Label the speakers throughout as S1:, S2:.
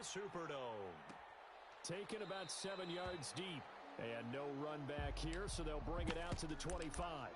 S1: the Superdome.
S2: Taken about 7 yards deep. And no run back here, so they'll bring it out to the 25.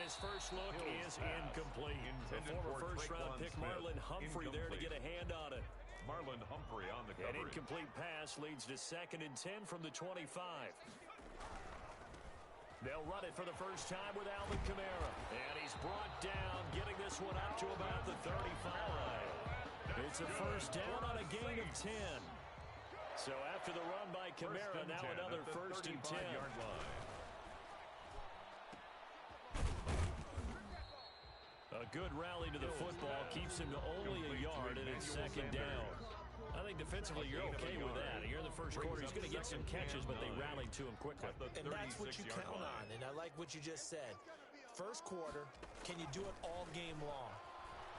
S2: His first look is incomplete. The former first-round pick Marlon Humphrey there to get a hand on it.
S3: Marlon Humphrey on the coverage.
S2: An incomplete pass leads to 2nd and 10 from the 25. They'll run it for the first time with Alvin Kamara. And he's brought down, getting this one up to about the 35. It's a first down on a gain of 10. So after the run by Kamara, now another 1st and 10.
S3: Yard line.
S2: A good rally to the football keeps him to only a yard, and it's 2nd down. I think defensively you're okay with that. Here in the first quarter, he's going to get some catches, but they rallied to him quickly.
S4: And that's what you count on, and I like what you just said. First quarter, can you do it all game long?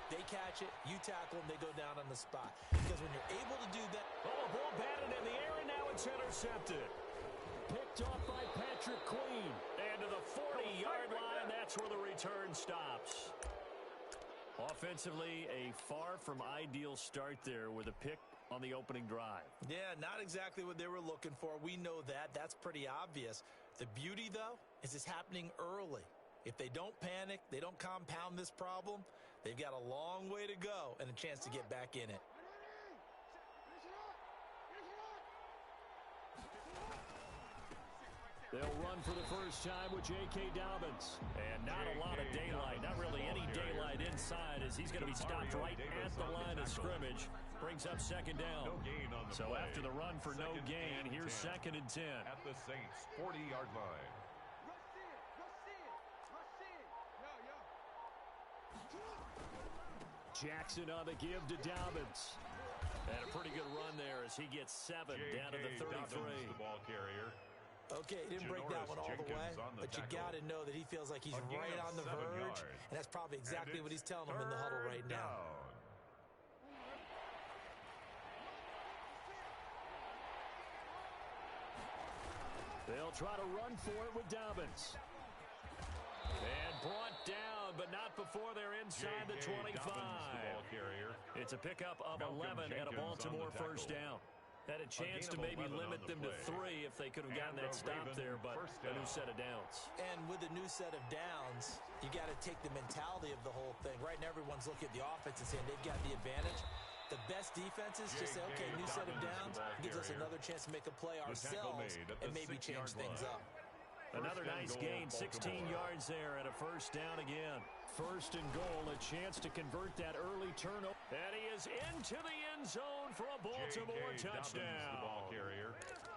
S4: They catch it, you tackle them, they go down on the spot. Because when you're able to do that...
S2: Oh, ball batted in the air, and now it's intercepted. Picked off by Patrick Queen. And to the 40-yard line, that's where the return stops. Offensively, a far from ideal start there with a pick on the opening drive.
S4: Yeah, not exactly what they were looking for. We know that. That's pretty obvious. The beauty, though, is it's happening early. If they don't panic, they don't compound this problem, they've got a long way to go and a chance to get back in it.
S2: They'll run for the first time with J.K. Dobbins. And not a lot of daylight, not really any daylight inside, as he's going to be stopped right at the line of scrimmage. Brings up 2nd down. So after the run for no gain, here's 2nd and 10.
S3: At the Saints' 40-yard line.
S2: Jackson on the give to Dobbins. And a pretty good run there as he gets 7 down to the 33.
S3: The ball carrier.
S4: Okay, he didn't break that one all the way, but you got to know that he feels like he's right on the verge, and that's probably exactly what he's telling them in the huddle right now.
S2: They'll try to run for it with Dobbins. And brought down, but not before they're inside the 25. It's a pickup of 11 and a Baltimore first down. Had a chance to maybe limit them to 3 if they could have gotten that stop there, but a new set of downs.
S4: And with a new set of downs, you got to take the mentality of the whole thing. Right now, everyone's looking at the offense and saying they've got the advantage. The best defenses just say, okay, new set of downs, gives us another chance to make a play ourselves and maybe change things up.
S2: Another nice gain, 16 yards there and a first down again. 1st and goal, a chance to convert that early turnover. And he is into the end zone for a Baltimore touchdown.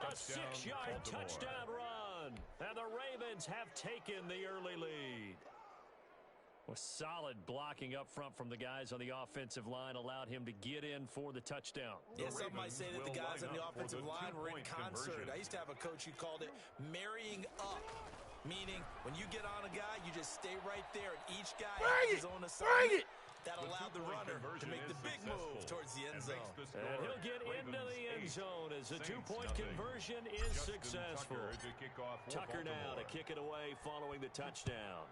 S2: A 6-yard touchdown run. And the Ravens have taken the early lead. With solid blocking up front from the guys on the offensive line allowed him to get in for the touchdown.
S4: Yeah, some might say that the guys on the offensive line were in concert. I used to have a coach who called it marrying up, meaning when you get on a guy, you just stay right there, and each guy has his own assignment. That allowed the runner to make the big move towards the end zone.
S2: And he'll get into the end zone as the 2-point conversion is successful. Tucker now to kick it away following the touchdown.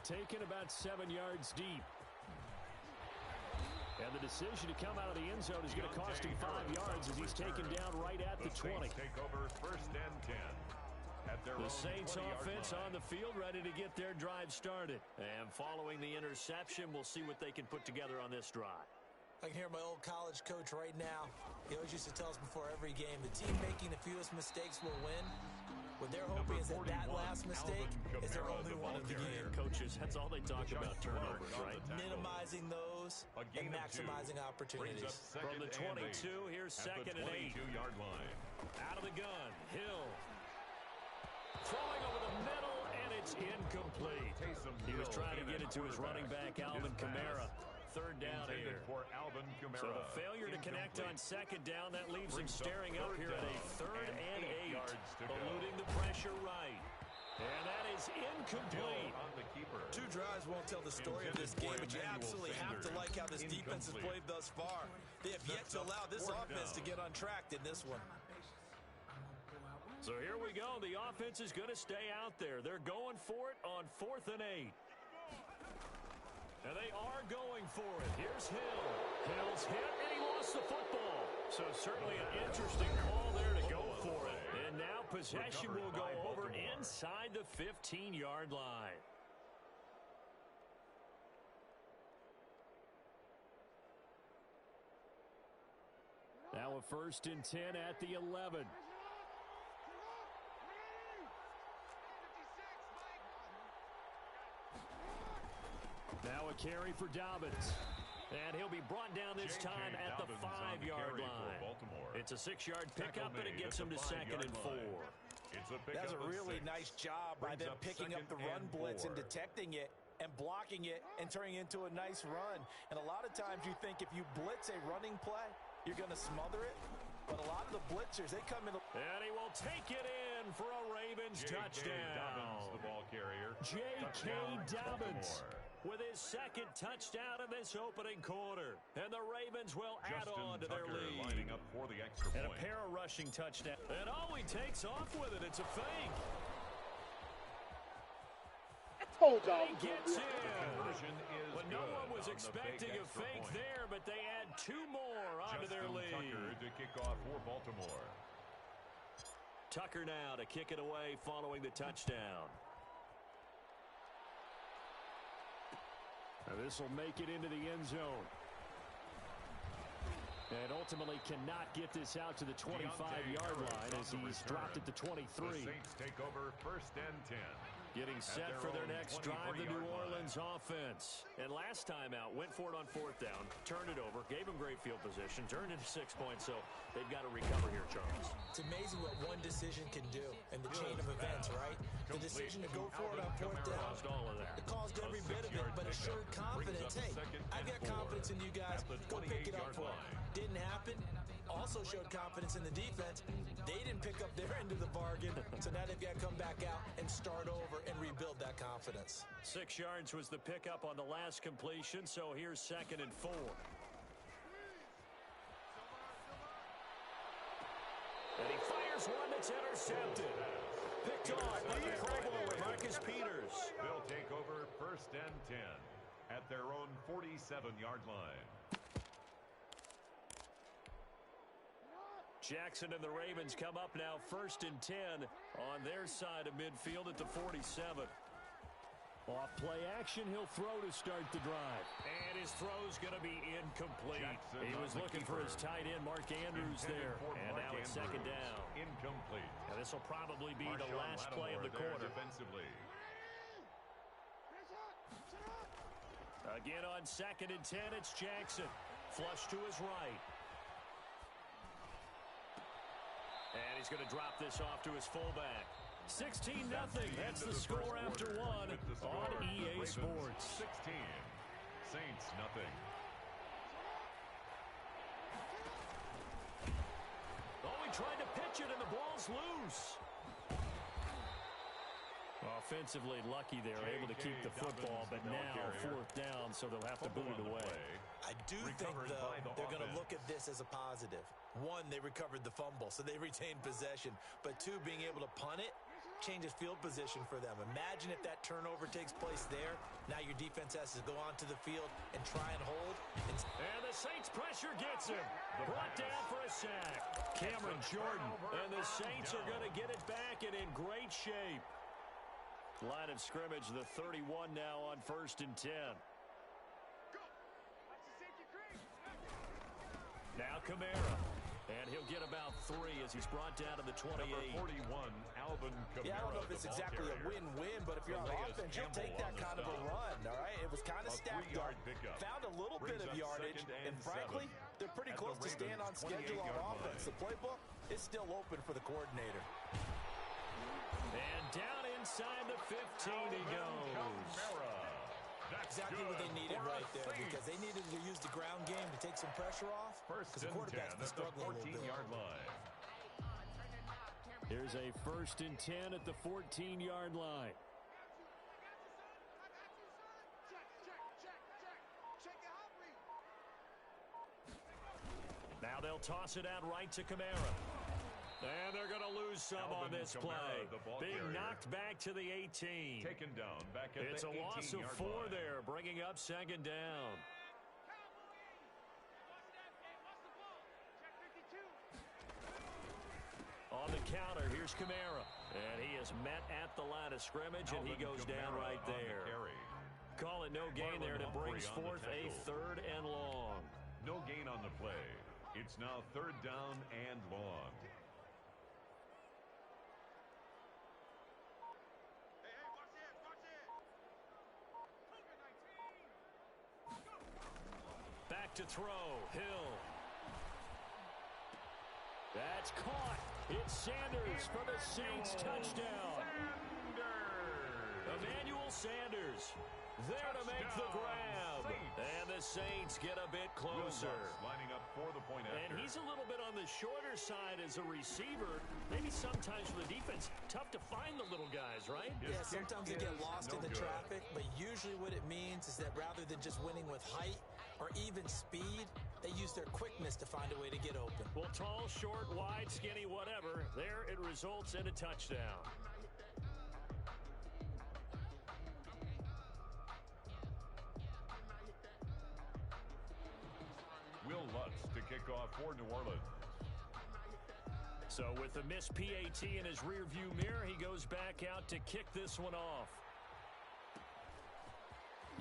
S2: Taken about 7 yards deep. And the decision to come out of the end zone is going to cost him 5 yards as he's taken down right at the 20.
S3: Take over 1st and 10.
S2: The Saints offense on the field ready to get their drive started. And following the interception, we'll see what they can put together on this drive.
S4: I can hear my old college coach right now. He always used to tell us before every game, the team making the fewest mistakes will win. What they're hoping is that last mistake is their only one of the game.
S2: Coaches, that's all they talk about, turnovers, right?
S4: Minimizing those and maximizing opportunities.
S2: From the 22, here's 2nd and 8.
S3: Line.
S2: Out of the gun, Hill. Throwing over the middle, and it's incomplete. He was trying to get it to his running back, Alvin Kamara. 3rd down here. So the failure to connect on 2nd down, that leaves him staring up here at a 3rd and 8. Eluding the pressure right. And that is incomplete.
S3: On the keeper.
S4: 2 drives won't tell the story of this game, but you absolutely have to like how this defense has played thus far. They have yet to allow this offense to get untracked in this one.
S2: So here we go. The offense is going to stay out there. They're going for it on 4th and 8. And they are going for it. Here's Hill. Hill's hit, and he lost the football. So certainly an interesting call there to go for it. And now possession will go over inside the 15-yard line. Now a 1st and 10 at the 11. Now a carry for Dobbins. And he'll be brought down this time at the 5-yard line. It's a 6-yard pickup, and it gets him to 2nd and 4.
S4: That's a really nice job by them picking up the run blitz and detecting it and blocking it and turning it into a nice run. And a lot of times you think if you blitz a running play, you're going to smother it. But a lot of the blitzers, they come in.
S2: And he will take it in for a Ravens touchdown.
S3: Dobbins, the ball carrier.
S2: J.K. Dobbins with his 2nd touchdown of this opening quarter. And the Ravens will add on to their lead.
S3: Lining up for the extra
S2: and
S3: point.
S2: A pair of rushing touchdowns. And he takes off with it. It's a fake. He gets in. Well, no one was expecting a fake there, but they add 2 more onto their lead.
S3: Tucker to kick off for Baltimore.
S2: Tucker now to kick it away following the touchdown. Now this will make it into the end zone. And ultimately cannot get this out to the 25-yard line as he's dropped it to 23.
S3: The Saints take over 1st and 10.
S2: Getting set for their next drive, the New Orleans offense. And last time out, went for it on 4th down, turned it over, gave them great field position, turned into 6 points, so they've got to recover here, Charles.
S4: It's amazing what one decision can do in the chain of events, right? The decision to go for it on 4th down.
S2: All of that.
S4: It caused every bit of it, but assured confidence. Hey, I've got confidence in you guys. Go pick it up for it. Didn't happen. Also showed confidence in the defense. They didn't pick up their end of the bargain, so now they've got to come back out and start over and rebuild that confidence.
S2: 6 yards was the pickup on the last completion, so here's 2nd and 4. And he fires one that's intercepted. Picked off by the Pro Bowler, Marcus Peters.
S3: They'll take over 1st and 10 at their own 47-yard line.
S2: Jackson and the Ravens come up now 1st and 10 on their side of midfield at the 47. Off play action, he'll throw to start the drive. And his throw's going to be incomplete.
S3: Jackson
S2: he was looking for his tight end, Mark Andrews, there. And now it's 2nd down.
S3: Incomplete.
S2: And this will probably be the last play of the quarter.
S3: Defensively.
S2: Again on 2nd and 10, it's Jackson. Flush to his right. And he's going to drop this off to his fullback. 16-0. That's the score after 1 on EA Sports.
S3: 16. Saints nothing.
S2: Oh, he tried to pitch it and the ball's loose. Offensively lucky they're able to keep the football, but now 4th down, so they'll have to boot it away.
S4: I do think, though, they're going to look at this as a positive. 1, they recovered the fumble, so they retained possession. But 2, being able to punt it changes field position for them. Imagine if that turnover takes place there. Now your defense has to go onto the field and try and hold. And
S2: the Saints pressure gets him. Brought down for a sack. Cameron Jordan. And the Saints are going to get it back and in great shape. Line of scrimmage, the 31 now on 1st and 10. Now Kamara. And he'll get about 3 as he's brought down to the 28.
S3: Number 41, Alvin Kamara.
S4: Yeah, I don't know if it's exactly a win-win, but if you're on offense, you'll take that kind of a run, all right? It was kind of stacked up. Found a little bit of yardage, and frankly, they're pretty close to staying on schedule on offense. The playbook is still open for the coordinator.
S2: And down inside the 15 he goes.
S4: Exactly what they needed right there, because they needed to use the ground game to take some pressure off, because the quarterback's been struggling a little bit.
S3: 14-yard line.
S2: Here's a 1st and 10 at the 14-yard line. Now they'll toss it out right to Kamara. And they're going to lose some on this play. Being knocked back to the 18.
S3: Taken down back at
S2: it's
S3: the 18-yard line.
S2: It's a loss of 4 there, bringing up second down. On the counter, here's Kamara. And he is met at the line of scrimmage, and he goes down right there. Call it no gain there, and it brings forth a 3rd and long.
S3: No gain on the play. It's now 3rd down and long.
S2: Back to throw, Hill. That's caught. It's Sanders for the Saints touchdown. Emmanuel Sanders there to make the grab. And the Saints get a bit closer.
S3: Lining up for the point after.
S2: And he's a little bit on the shorter side as a receiver. Maybe sometimes for the defense, tough to find the little guys, right?
S4: Yeah, sometimes they get lost in the traffic, but usually what it means is that rather than just winning with height or even speed, they use their quickness to find a way to get open.
S2: Well, tall, short, wide, skinny, whatever, there it results in a touchdown.
S3: Will Lutz to kick off for New Orleans.
S2: So with the missed PAT in his rearview mirror, he goes back out to kick this one off.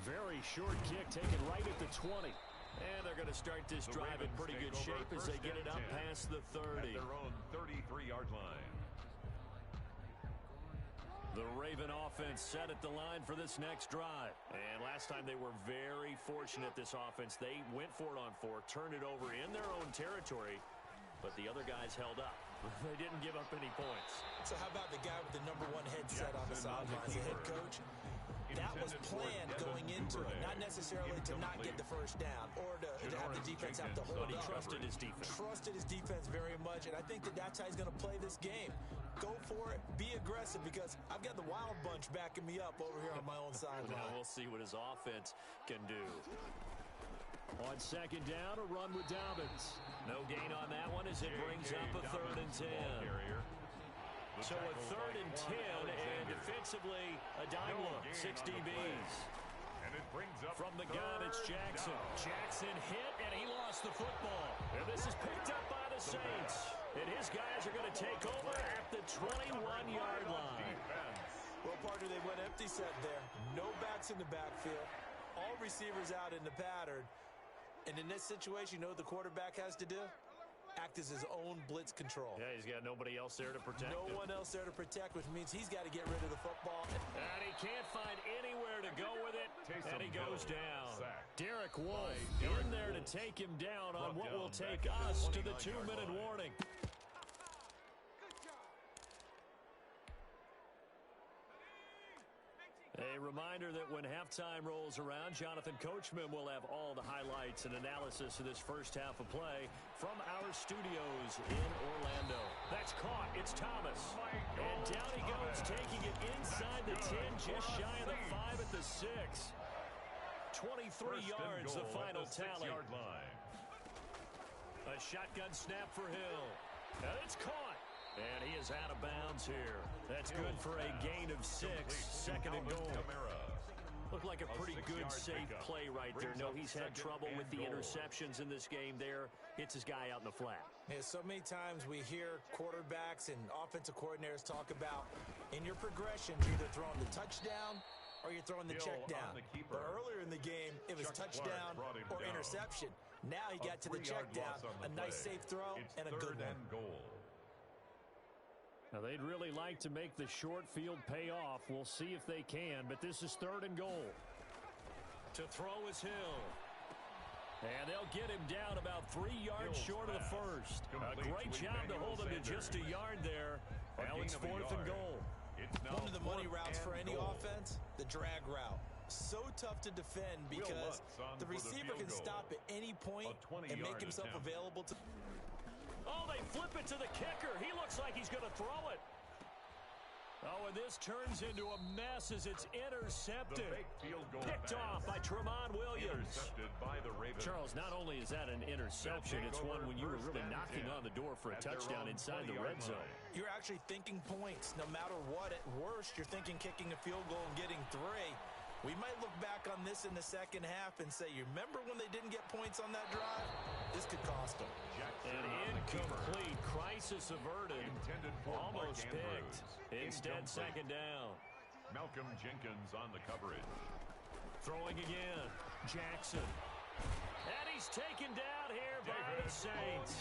S2: Very short kick taken right at the 20. And they're going to start this drive in pretty good shape as they get it up past the 30.
S3: At their own 33-yard line.
S2: The Raven offense set at the line for this next drive. And last time they were very fortunate, this offense. They went for it on 4, turned it over in their own territory, but the other guys held up. They didn't give up any points.
S4: So how about the guy with the #1 headset on the sidelines, the head coach? That was planned going into it, not necessarily to not get the first down or to have the defense have to hold
S2: But he
S4: up.
S2: trusted his defense.
S4: Trusted his defense very much, and I think that that's how he's going to play this game. Go for it, be aggressive, because I've got the wild bunch backing me up over here on my own sideline.
S2: Now we'll see what his offense can do. On second down, a run with Dobbins. No gain on that one as it brings up a 3rd and 10. So a 3rd and 10, and defensively, a dime look, 6 DBs.
S3: And it brings up
S2: from the gun, it's Jackson. Jackson hit, and he lost the football. And this is picked up by the Saints. And his guys are going to take over at the 21-yard line.
S4: Well, partner, they went empty set there. No backs in the backfield. All receivers out in the pattern. And in this situation, you know what the quarterback has to do? Act as his own blitz control.
S2: Yeah, he's got nobody else there to protect him.
S4: No one else there to protect, which means he's got to get rid of the football.
S2: And he can't find anywhere to go with it, and he goes down. Derek Wolfe in there to take him down on what will take us to the 2-minute warning. A reminder that when halftime rolls around, Jonathan Coachman will have all the highlights and analysis of this first half of play from our studios in Orlando. That's caught. It's Thomas. And down he goes, taking it inside the 10, just shy of the 5 at the 6. 23 yards, the final tally. A shotgun snap for Hill. And it's caught. And he is out of bounds here. That's good for a gain of 6, 2nd and goal. Looked like a pretty good, safe play right there. No, he's had trouble with the interceptions in this game there. Hits his guy out in the flat.
S4: Yeah, so many times we hear quarterbacks and offensive coordinators talk about, in your progressions, you're either throwing the touchdown or you're throwing the check down. But earlier in the game, it was touchdown or interception. Now he got to the check down, a nice safe throw, and a good one.
S2: Now, they'd really like to make the short field pay off. We'll see if they can, but this is 3rd and goal. To throw is Hill. And they'll get him down about 3 yards short of the first. A great job to hold him to just a yard there. Now it's 4th and goal.
S4: One of the money routes for any offense, the drag route. So tough to defend because the receiver can stop at any point and make himself available to...
S2: Oh, they flip it to the kicker. He looks like he's going to throw it. Oh, and this turns into a mess as it's intercepted.
S3: The fake field goal
S2: Picked off by Tramon Williams.
S3: Intercepted by the Ravens.
S2: Charles, not only is that an interception, it's one when you were really knocking on the door for a touchdown inside the red zone.
S4: You're actually thinking points. No matter what, at worst, you're thinking kicking a field goal and getting 3. We might look back on this in the second half and say, you remember when they didn't get points on that drive? This could cost them.
S2: An incomplete, crisis averted, almost picked. Instead, second down.
S3: Malcolm Jenkins on the coverage.
S2: Throwing again. Jackson. And he's taken down here by the Saints.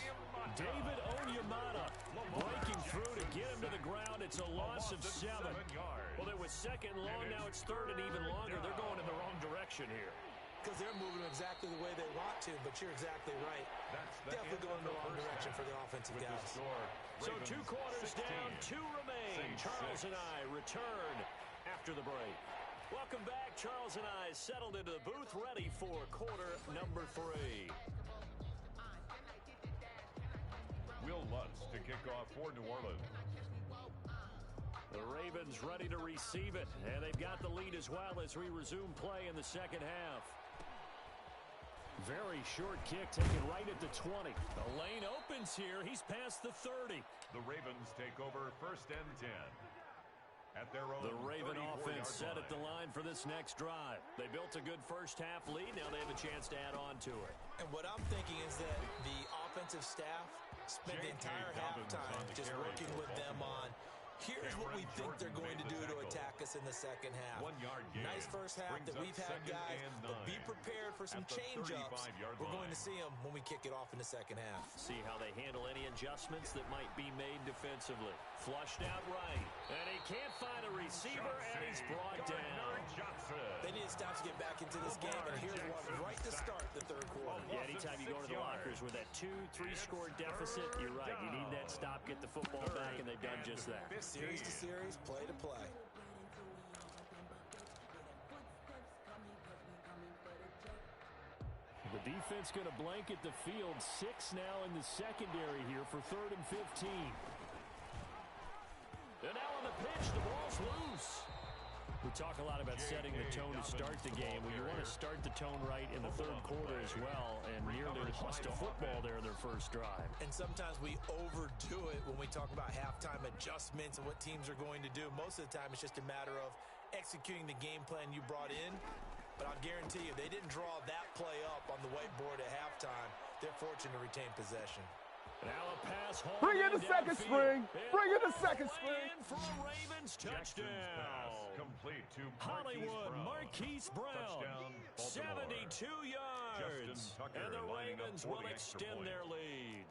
S2: David Onyemata breaking through to get him to the ground. It's a loss of 7. Well, it was second long. Now it's third and even longer. They're going in the wrong direction here.
S4: Because they're moving exactly the way they want to, but you're exactly right. Definitely going in the wrong direction for the offensive guys.
S2: So 2 quarters down, 2 remain. Charles and I return after the break. Welcome back. Charles and I settled into the booth, ready for quarter number 3.
S3: Will Lutz to kick off for New Orleans.
S2: The Ravens ready to receive it, and they've got the lead as well as we resume play in the second half. Very short kick taken right at the 20. The lane opens here. He's past the 30.
S3: The Ravens take over first and 10. At their own
S2: the Raven offense set
S3: line.
S2: at the line for this next drive. They built a good first half lead. Now they have a chance to add on to it.
S4: And what I'm thinking is that the offensive staff spent the entire halftime just working with them on, here's what we think they're going to do to attack us in the second half.
S3: 1 yard gain.
S4: Nice first half that we've had, guys, but be prepared for some change-ups. We're going to see them when we kick it off in the second half.
S2: See how they handle any adjustments that might be made defensively. Flushed out right, and he can't find a receiver, and he's brought down.
S4: They need to stop to get back into this game, and here's one right to start the third quarter.
S2: Yeah, anytime you go to the lockers with that 2-3 score deficit, you're right. You need that stop, get the football back, and they've done just that.
S4: Series to series, play to play.
S2: The defense going to blanket the field. 6 now in the secondary here for 3rd and 15. And now on the pitch, the ball's loose. We talk a lot about setting the tone to start the game. Well, you want to start the tone right in the third quarter as well, and nearly lost a football there in their first drive.
S4: And sometimes we overdo it when we talk about halftime adjustments and what teams are going to do. Most of the time, it's just a matter of executing the game plan you brought in. But I'll guarantee you, they didn't draw that play up on the whiteboard at halftime. They're fortunate to retain possession.
S2: Now a pass home.
S1: Bring in the second string. Bring in the second string.
S2: For a Ravens touchdown.
S3: Complete to
S2: Hollywood Marquise Brown. 72 yards. And the Ravens will extend their lead.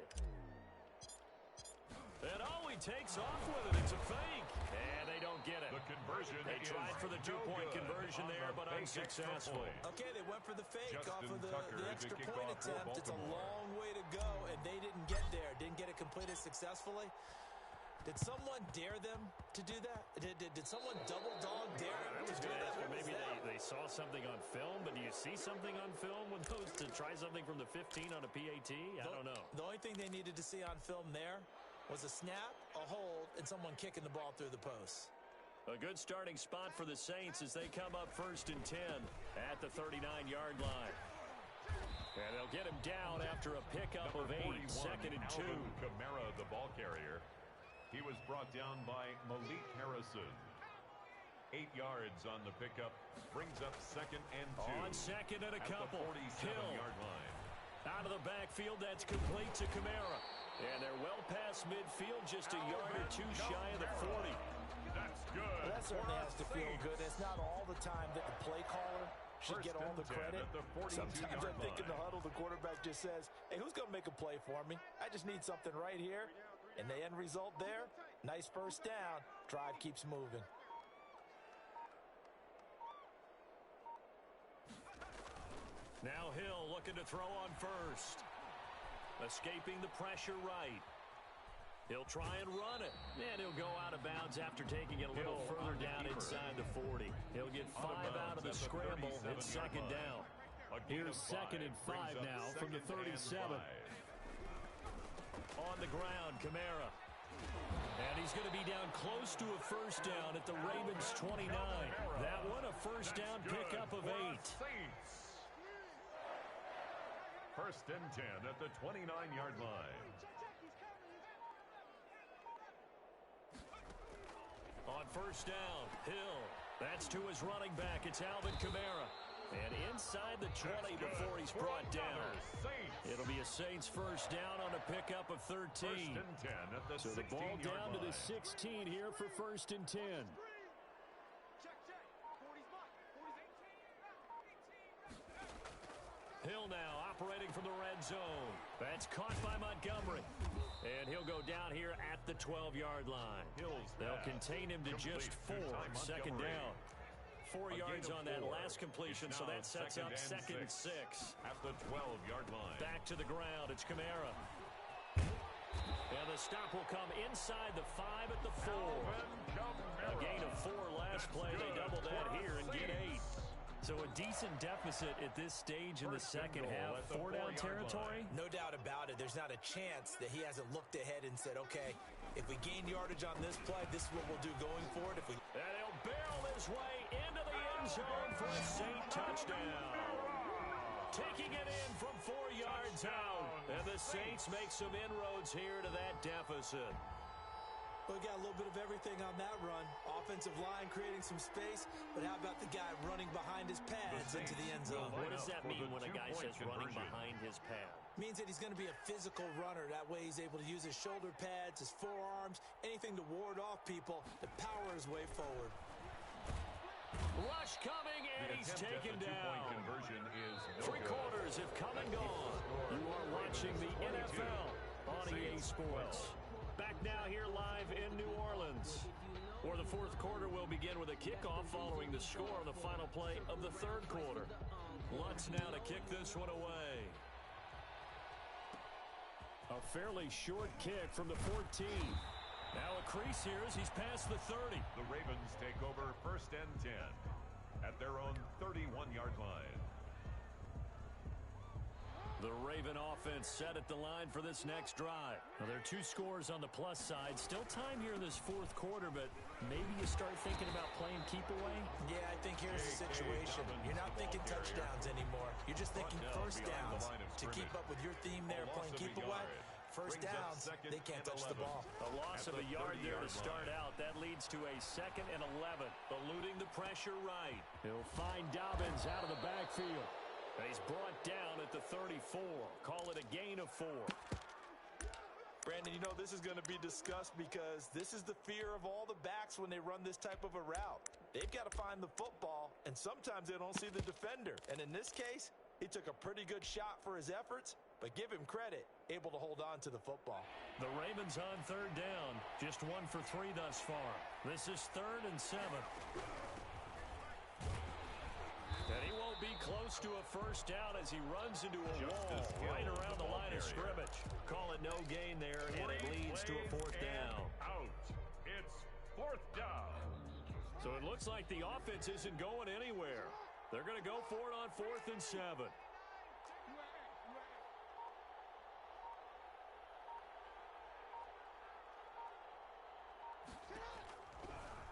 S2: And he takes off with it. It's a fake. And they don't get it.
S3: The conversion.
S2: They tried for the 2-point conversion there, but unsuccessful.
S4: Okay, they went for the fake off of the extra point attempt. It's a long way to go, and they didn't get there. Didn't get it completed successfully. Did someone dare them to do that? Did someone double dog dare them to do that?
S2: Maybe they saw something on film, but do you see something on film when those to try something from the 15 on a PAT? I don't know.
S4: The only thing they needed to see on film there was a snap, a hold, and someone kicking the ball through the post.
S2: A good starting spot for the Saints as they come up 1st and 10 at the 39-yard line. And they'll get him down after a pickup of 8, 2nd and 2.
S3: Kamara, the ball carrier. He was brought down by Malik Harrison. 8 yards on the pickup. Brings up 2nd and 2.
S2: On 2nd and a couple.
S3: At the 47-yard line.
S2: Out of the backfield, that's complete to Kamara. And they're well past midfield, just a yard or 2 shy of the 40.
S3: That's good.
S4: Well, that certainly has to feel good. It's not all the time that the play caller should get all the credit. Sometimes I think in the huddle, the quarterback just says, hey, who's going to make a play for me? I just need something right here. And the end result there, nice first down. Drive keeps moving.
S2: Now Hill looking to throw on first. Escaping the pressure right. He'll try and run it. And he'll go out of bounds after taking it a little further down inside the 40. He'll get 5 out of the scramble. It's 2nd down. Here's 2nd and 5 now from the 37. On the ground, Kamara. And he's going to be down close to a first down at the Ravens' 29. That one a first down pickup of 8.
S3: First and 10 at the 29-yard line.
S2: On first down, Hill. That's to his running back. It's Alvin Kamara. And inside the 20 before he's brought down. It'll be a Saints first down on a pickup of 13.
S3: First and 10 at the 16-yard line.
S2: So the ball down to the 16 here for first and 10. Hill now operating from the red zone. That's caught by Montgomery. And he'll go down here at the 12-yard line. They'll contain him to just 4. Second down. 4 yards on that last completion, so that sets up second and 6.
S3: At the 12-yard line.
S2: Back to the ground. It's Kamara. And the stop will come inside the 5 at the 4. A gain of 4 last play. They double that here and get 8. So a decent deficit at this stage in the second half. 4-down territory?
S4: No doubt about it. There's not a chance that he hasn't looked ahead and said, okay, if we gain yardage on this play, this is what we'll do going forward. And
S2: he'll barrel his way into the end zone for a Saint touchdown. Taking it in from 4 yards out. And the Saints make some inroads here to that deficit.
S4: We got a little bit of everything on that run. Offensive line creating some space, but how about the guy running behind his pads into the end zone?
S2: What does that mean when a guy says running behind his pad?
S4: Means that he's going to be a physical runner. That way he's able to use his shoulder pads, his forearms, anything to ward off people to power his way forward.
S2: Rush coming, and he's taken down. 3 quarters have come and gone. You are watching the NFL on EA Sports. Back now here live in New Orleans, where the fourth quarter will begin with a kickoff following the score on the final play of the third quarter. Lutz now to kick this one away. A fairly short kick from the 14. Now a crease here as he's past the 30.
S3: The Ravens take over first and 10 at their own 31-yard line.
S2: The Raven offense set at the line for this next drive. Now, there are 2 scores on the plus side. Still time here in this fourth quarter, but maybe you start thinking about playing keep away?
S4: Yeah, I think here's the situation. You're not thinking touchdowns anymore. You're just thinking first downs. To keep up with your theme there, playing keep away, first downs, they can't touch the ball.
S2: A loss of a yard there to start out. That leads to a 2nd and 11. Eluding the pressure right. He'll find Dobbins out of the backfield. He's brought down at the 34. Call it a gain of 4.
S4: Brandon, you know, this is going to be discussed because this is the fear of all the backs when they run this type of a route. They've got to find the football, and sometimes they don't see the defender. And in this case, he took a pretty good shot for his efforts, but give him credit, able to hold on to the football.
S2: The Ravens on third down. Just 1 for 3 thus far. This is 3rd and 7. And he won't be close to a first down as he runs into a wall right around the line of scrimmage. Call it no gain there, and it leads to a 4th down.
S3: Out. It's 4th down.
S2: So it looks like the offense isn't going anywhere. They're going to go for it on 4th and 7.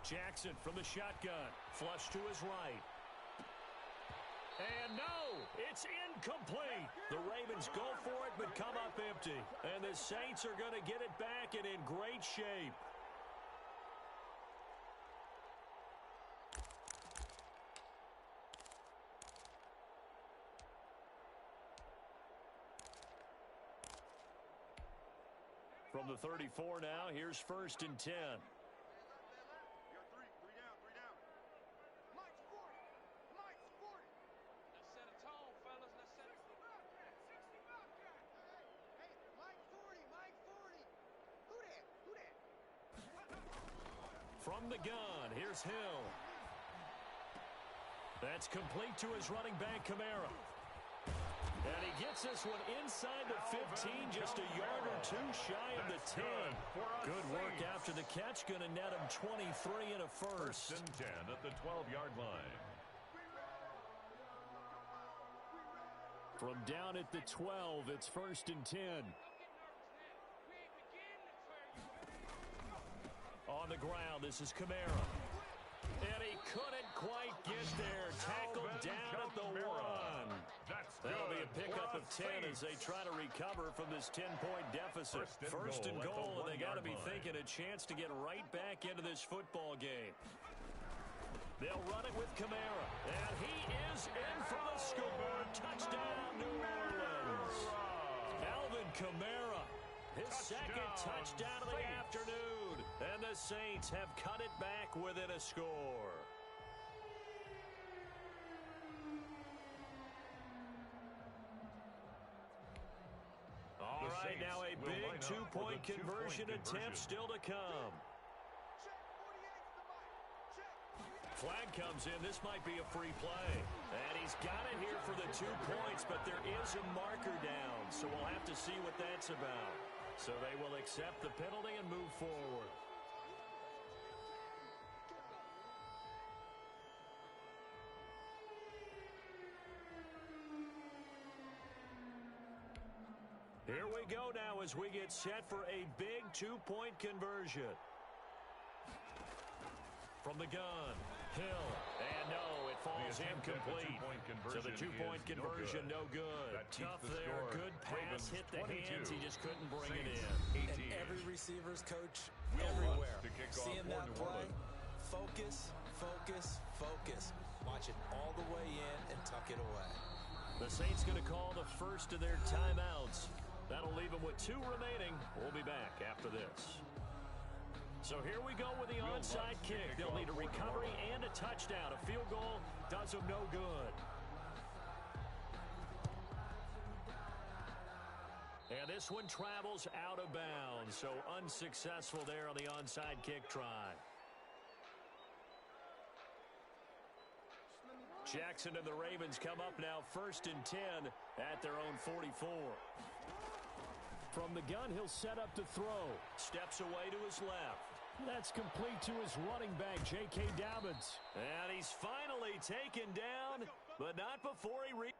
S2: Jackson from the shotgun. Flush to his right. And no, it's incomplete. The Ravens go for it but come up empty. And the Saints are going to get it back and in great shape. From the 34 now, here's 1st and 10. From the gun, here's Hill. That's complete to his running back, Kamara. And he gets this one inside the 15, just a yard or 2 shy of the 10. Good work after the catch, going to net him 23 and a first.
S3: 1st and 10 at the 12-yard line.
S2: From down at the 12, it's 1st and 10. On the ground, this is Kamara. And he couldn't quite get there. Tackled down at the 1. That'll be a pickup of 10 as they try to recover from this 10-point deficit. First and goal, and they got to be thinking a chance to get right back into this football game. They'll run it with Kamara. And he is in for the score. Touchdown, New Orleans. Alvin Kamara, his second touchdown of the afternoon. And the Saints have cut it back within a score. All right, now a big two-point conversion attempt still to come. Flag comes in. This might be a free play. And he's got it here for the 2 points, but there is a marker down, so we'll have to see what that's about. So they will accept the penalty and move forward. Here we go now as we get set for a big 2-point conversion. From the gun, Hill, and no, it falls incomplete. So the 2-point conversion, no good. Tough there, good pass, hit the hands, he just couldn't bring it in.
S4: And every receiver's coach everywhere, seeing that play, focus, focus, focus. Watch it all the way in and tuck it away.
S2: The Saints going to call the first of their timeouts. That'll leave them with 2 remaining. We'll be back after this. So here we go with the onside kick. They'll need a recovery and a touchdown. A field goal does them no good. And this one travels out of bounds, so unsuccessful there on the onside kick try. Jackson and the Ravens come up now 1st and 10 at their own 44. From the gun, he'll set up to throw. Steps away to his left. That's complete to his running back, J.K. Dobbins. And he's finally taken down, but not before he reaches.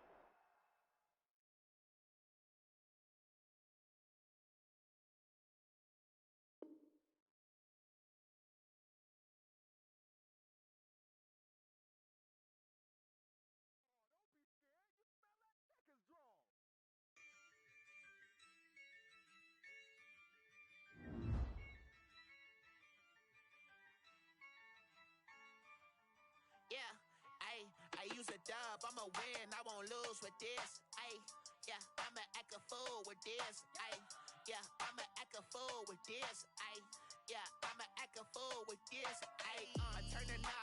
S5: I use a dub, I'ma win, I won't lose with this. I'ma act a fool with this. I'ma act a fool with this. I'ma act a fool with this. I turn the knob